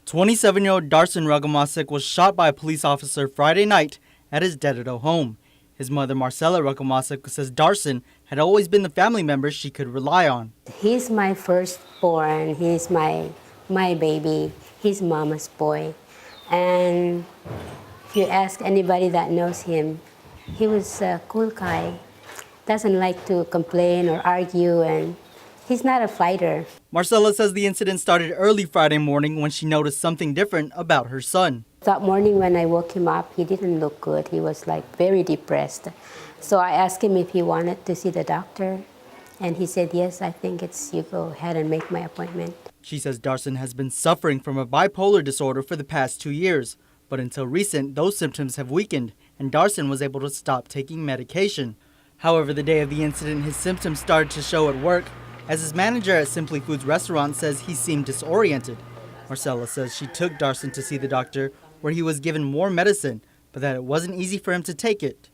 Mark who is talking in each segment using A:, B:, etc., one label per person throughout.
A: 27-year-old Darson Rugamasik was shot by a police officer Friday night at his Dededo home. His mother, Marcella Rugamasik, says Darson had always been the family member she could rely on.
B: He's my firstborn. He's my baby. He's mama's boy. And if you ask anybody that knows him, he was a cool guy. Doesn't like to complain or argue, and he's not a fighter.
A: Marcella says the incident started early Friday morning when she noticed something different about her son.
B: That morning when I woke him up, he didn't look good. He was like very depressed. So I asked him if he wanted to see the doctor. And he said, yes, I think you go ahead and make my appointment.
A: She says Darson has been suffering from a bipolar disorder for the past 2 years. But until recent, those symptoms have weakened and Darson was able to stop taking medication. However, the day of the incident, his symptoms started to show at work, as his manager at Simply Foods restaurant says he seemed disoriented. Marcella says she took Darson to see the doctor, where he was given more medicine, but that it wasn't easy for him to take it.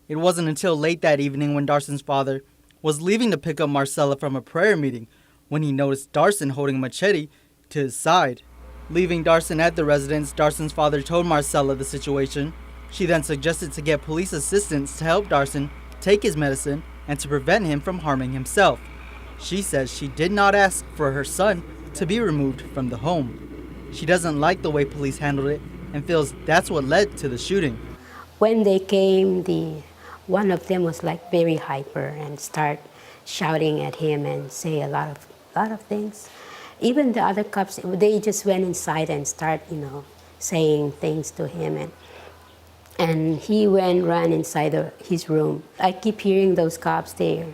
A: It wasn't until late that evening when Darson's father was leaving to pick up Marcella from a prayer meeting when he noticed Darson holding a machete to his side. Leaving Darson at the residence, Darson's father told Marcella the situation. She then suggested to get police assistance to help Darson take his medicine and to prevent him from harming himself. She says she did not ask for her son to be removed from the home. She doesn't like the way police handled it and feels that's what led to the shooting.
B: When they came, one of them was like very hyper and start shouting at him and say a lot of things. Even the other cops, they just went inside and start, saying things to him, and he ran inside his room. I keep hearing those cops there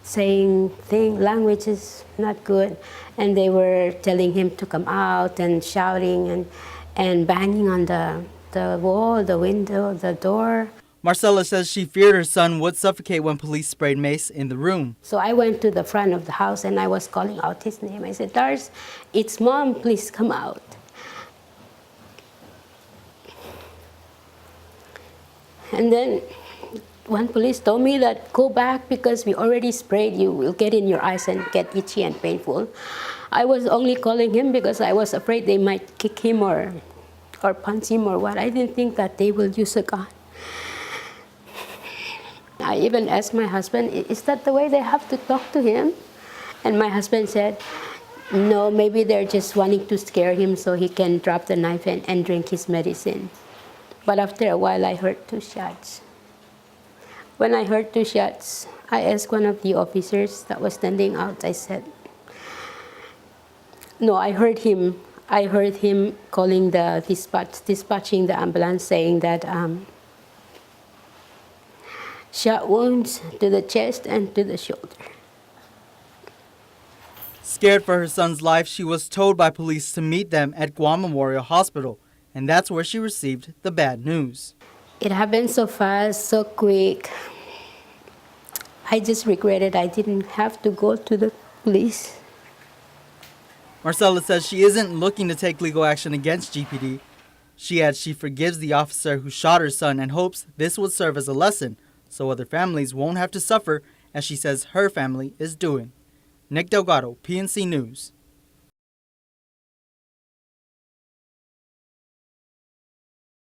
B: saying language is not good, and they were telling him to come out and shouting and banging on the wall, the window, the door.
A: Marcella says she feared her son would suffocate when police sprayed mace in the room.
B: So I went to the front of the house and I was calling out his name. I said, Dars, it's Mom, please come out. And then one police told me that go back because we already sprayed you. We'll get in your eyes and get itchy and painful. I was only calling him because I was afraid they might kick him or punch him or what. I didn't think that they will use a gun. I even asked my husband, is that the way they have to talk to him? And my husband said, no, maybe they're just wanting to scare him so he can drop the knife and drink his medicine. But after a while, I heard 2 shots. When I heard 2 shots, I asked one of the officers that was standing out, I said, no, I heard him calling the dispatching the ambulance, saying that shot wounds to the chest and to the shoulder.
A: Scared for her son's life, she was told by police to meet them at Guam Memorial Hospital, and that's where she received the bad news.
B: It happened so fast, so quick. I just regretted I didn't have to go to the police.
A: Marcella says she isn't looking to take legal action against GPD. She adds she forgives the officer who shot her son and hopes this will serve as a lesson so other families won't have to suffer, as she says her family is doing. Nick Delgado, PNC News.